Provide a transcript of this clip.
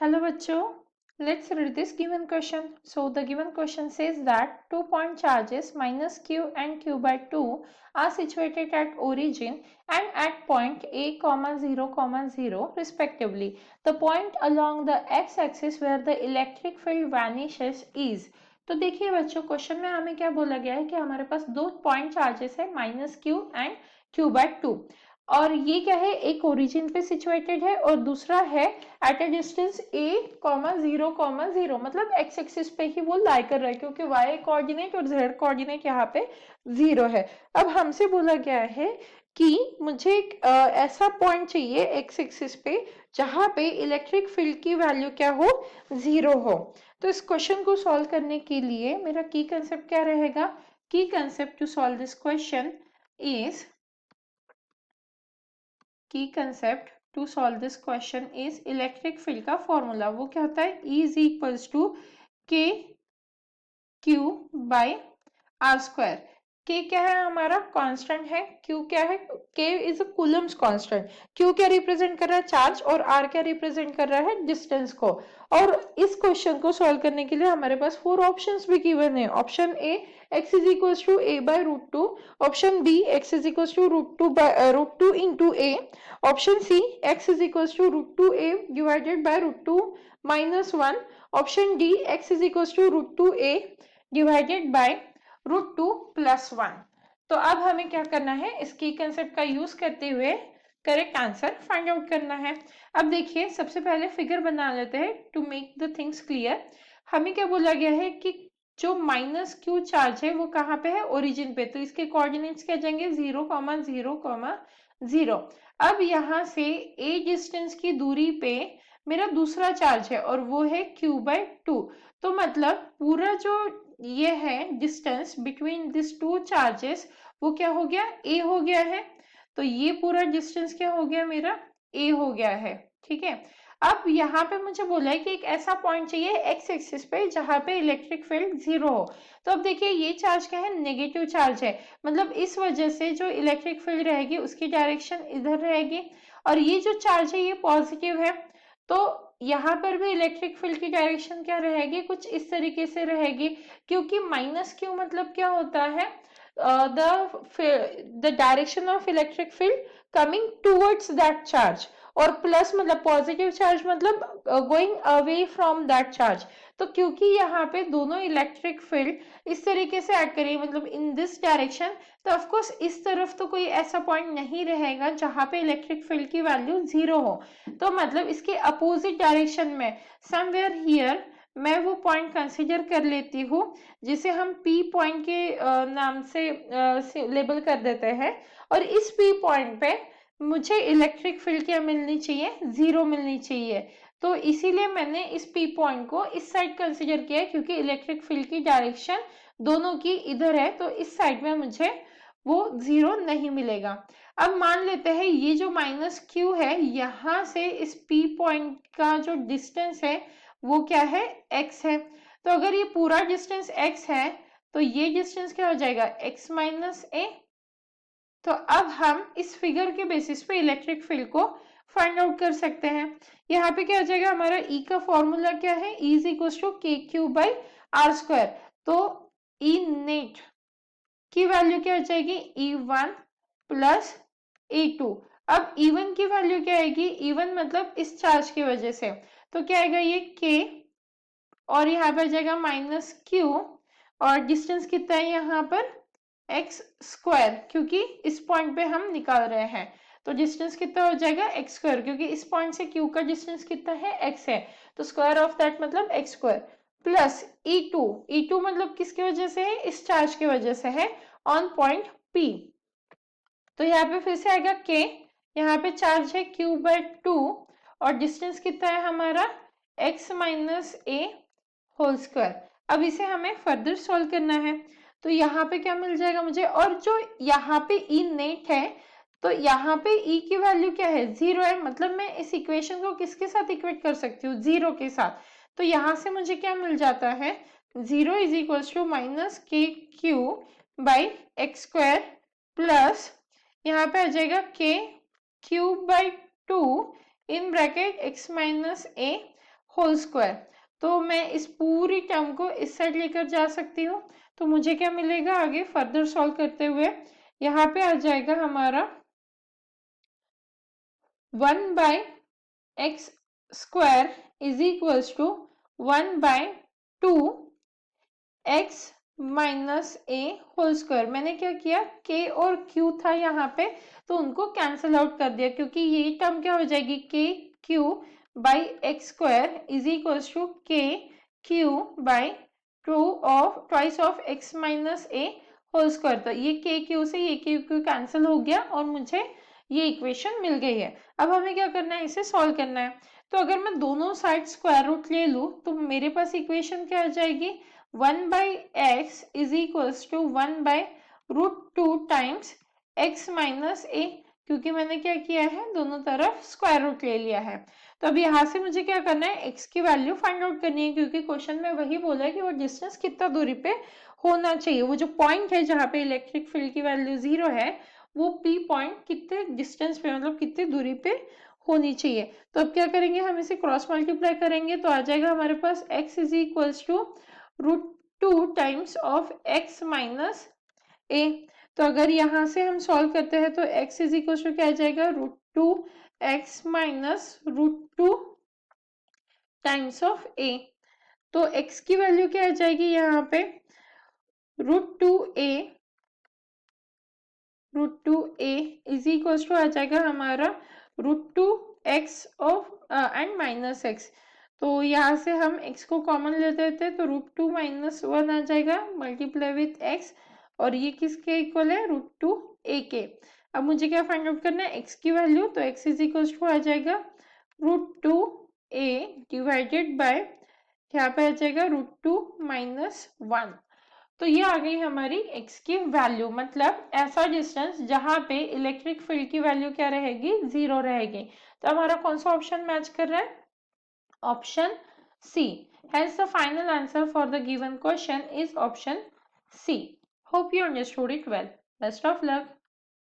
Hello बच्चों, let's read this given question. So the given question says that 2 point charges minus q and q by 2 are situated at origin and at point a, 0, 0 respectively. The point along the x-axis where the electric field vanishes is. तो देखिए बच्चों, question में हमें क्या बोला गया है कि हमारे पास दो पॉइंट चार्जेस है minus q and q by 2 और ये क्या है, एक ओरिजिन पे सिचुएटेड है और दूसरा है एट ए डिस्टेंस a, 0, 0 मतलब एक्स एक्सिस पे ही वो लाई कर रहा है क्योंकि y कोऑर्डिनेट और z कोऑर्डिनेट यहाँ पे 0 है। अब हमसे बोला गया है कि मुझे एक ऐसा पॉइंट चाहिए एक्स एक्सिस पे जहां पे इलेक्ट्रिक फील्ड की वैल्यू क्या हो, 0 हो। तो इस क्वेश्चन को सॉल्व करने के लिए मेरा की कंसेप्ट क्या रहेगा? Key concept to solve this question is key concept to solve this question is electric field का फॉर्मूला वो क्या होता है, E is equals to K Q by R square. K क्या है, हमारा कांस्टेंट है। क्यू क्या है, के is a Coulomb's constant. Q क्या रिप्रेजेंट कर रहा है, चार्ज, और आर क्या रिप्रेजेंट कर रहा है, डिस्टेंस को। और इस क्वेश्चन को सॉल्व करने के लिए हमारे पास 4 ऑप्शंस भी गिवन है। Option A x is equals to a by root 2, option B x is equals to root two into a, option C x is equals to root 2a divided by root 2 minus 1, option D x is equals to root 2a divided by root 2 plus 1। तो अब हमें क्या करना है, इसकी concept का use करते हुए करेक्ट आंसर फाइंड आउट करना है। अब देखिए, सबसे पहले फिगर बना लेते हैं to make the things clear. हमें क्या बोला गया है कि जो माइनस क्यू चार्ज है वो कहाँ पे है, ओरिजिन पे। तो इसके कोऑर्डिनेट्स क्या जाएंगे, 0, 0, 0। अब यहाँ से a डिस्टेंस की दूरी पे मेरा दूसरा चार्ज है और वो है q बाय 2। तो मतलब पूरा जो ये है distance between this two charges वो क्या हो गया, a हो गया है। तो ये पूरा डिस्टेंस क्या हो गया, मेरा a हो गया है। ठीक है। अब यहाँ पे मुझे बोला है कि एक ऐसा पॉइंट चाहिए एक्स एक्सिस पे जहां पे इलेक्ट्रिक फील्ड 0 हो। तो अब देखिए, ये चार्ज क्या है, नेगेटिव चार्ज है। मतलब इस वजह से जो इलेक्ट्रिक फील्ड रहेगी उसकी डायरेक्शन इधर रहेगी, और ये जो चार्ज है ये पॉजिटिव है। तो यहाँ पर भी इलेक्ट्रिक फील्ड की डायरेक्शन क्या रहेगी, कुछ इस तरीके से रहेगी। क्योंकि माइनस क्यू मतलब क्या होता है, the direction of electric field coming towards that charge, और प्लस मतलब पॉजिटिव चार्ज मतलब going away from that charge. तो क्योंकि यहाँ पे दोनों इलेक्ट्रिक फील्ड इस तरीके से एक्ट करेंगे, मतलब इन दिस डायरेक्शन, तो ऑफ कोर्स इस तरफ तो कोई ऐसा पॉइंट नहीं रहेगा जहां पे इलेक्ट्रिक फील्ड की वैल्यू 0 हो। तो मतलब इसके अपोजिट डायरेक्शन में समवेयर हियर मैं वो पॉइंट कंसीडर कर लेती हूँ जिसे हम P पॉइंट के नाम से लेबल कर देते हैं। और इस P पॉइंट पे मुझे इलेक्ट्रिक फील्ड क्या मिलनी चाहिए, 0 मिलनी चाहिए। तो इसीलिए मैंने इस P पॉइंट को इस साइड कंसीडर किया, क्योंकि इलेक्ट्रिक फील्ड की डायरेक्शन दोनों की इधर है, तो इस साइड में मुझे वो 0 नहीं मिलेगा। अब मान लेते हैं ये जो माइनस क्यू है, यहां से इस P पॉइंट का जो डिस्टेंस है वो क्या है, x है। तो अगर ये पूरा डिस्टेंस x है तो ये डिस्टेंस क्या हो जाएगा, x माइनस ए। तो अब हम इस फिगर के बेसिस पे इलेक्ट्रिक फील्ड को फाइंड आउट कर सकते हैं। यहाँ पे क्या हो जाएगा, हमारा E का फॉर्मूला क्या है, E is equal to K q by are square. तो E नेट की वैल्यू क्या हो जाएगी, E1 प्लस E2। अब E1 की वैल्यू क्या आएगी, E1 मतलब इस चार्ज की वजह से, तो क्या आएगा ये K, और यहाँ पर जाएगा माइनस Q, और डिस्टेंस कितना है यहाँ पर, एक्स स्क्वायर, क्योंकि इस पॉइंट पे हम निकाल रहे हैं। तो डिस्टेंस कितना हो जाएगा, एक्स स्क्वायर, क्योंकि इस पॉइंट से क्यू का डिस्टेंस कितना है, एक्स है। तो स्क्वायर ऑफ दैट मतलब x square plus E2। E2 मतलब किसकी वजह से है, इस चार्ज की वजह से है ऑन पॉइंट P। तो यहाँ पे फिर से आएगा K, यहाँ पे चार्ज है Q बाय 2, और डिस्टेंस कितना है हमारा, x minus a whole square. अब इसे हमें फर्दर सॉल्व करना है। तो यहाँ पे क्या मिल जाएगा मुझे, और जो यहाँ पे E नेट है, तो यहाँ पे E की वैल्यू क्या है, 0 है। मतलब मैं इस इक्वेशन को किसके साथ इक्वेट कर सकती हूँ, 0 के साथ। तो यहाँ से मुझे क्या मिल जाता है, 0 is equal to minus k q by x square plus यहाँ पे आ जाएगा k q by 2 in bracket x minus a whole square. तो मैं इस पूरी टर्म को इस साइड लेकर जा सकती हूँ। तो मुझे क्या मिलेगा आगे फर्दर सॉल्व करते हुए, यहाँ पे आ जाएगा हमारा 1/x square is equals to 1/2 x minus a whole square. मैंने क्या किया, k और q था यहाँ पे, तो उनको कैंसिल आउट कर दिया, क्योंकि ये टर्म क्या हो जाएगी, k q by x square is equals to k q by twice of x minus a whole square. तो ये k q से ये k q कैंसिल हो गया और मुझे ये इक्वेशन मिल गई है। अब हमें क्या करना है, इसे सॉल्व करना है। तो अगर मैं दोनों साइड स्क्वायर रूट ले लूँ तो मेरे पास इक्वेशन क्या आ जाएगी, 1/x is equals to 1/√2 times x minus A, क्योंकि मैंने क्या किया है, दोनों तरफ स्क्वायर रूट ले लिया है। तो अब यहाँ से मुझे क्या करना है, x की वैल्यू फाइंड आउट करनी है, क्योंकि क्वेश्चन में वही बोला है कि वो डिस्टेंस कितना दूरी पे होना चाहिए। वो जो पॉइंट है जहाँ पे इलेक्ट्रिक फील्ड की वैल्यू 0 है, वो P पॉइंट कितने डिस्टेंस पे, मतलब कितनी दूरी पे होनी चाहिए। तो अब क्या करेंगे, हम इसे क्रॉस मल्टीप्लाई करेंगे तो आ जाएगा हमारे पास x is equals to √2 times of x minus A. तो अगर यहाँ से हम सॉल्व करते हैं तो x इज इक्वल्स टू क्या आ जाएगा, √2x माइनस √2 टाइम्स ऑफ ए। तो x की वैल्यू क्या आ जाएगी यहाँ पे, √2a इज इक्वल्स टू आ जाएगा हमारा √2x of and minus x। तो यहाँ से हम x को कॉमन ले लेते हैं तो √2 माइनस 1 आ जाएगा मल्टीप्लाई विथ x, और ये किसके इक्वल है, √2a के। अब मुझे क्या फाइंड आउट करना है, x की वैल्यू। तो x इज इक्वल्स टू आ जाएगा √2a डिवाइडेड बाय, यहाँ पे आ जाएगा √2 माइनस 1। तो ये आ गई हमारी x की वैल्यू, मतलब ऐसा डिस्टेंस जहां पे इलेक्ट्रिक फील्ड की वैल्यू क्या रहेगी, 0 रहेगी। तो हमारा कौन सा ऑप्शन मैच कर रहा है, option C. Hence the final answer for the given question is option C. Hope you understood it well. Best of luck.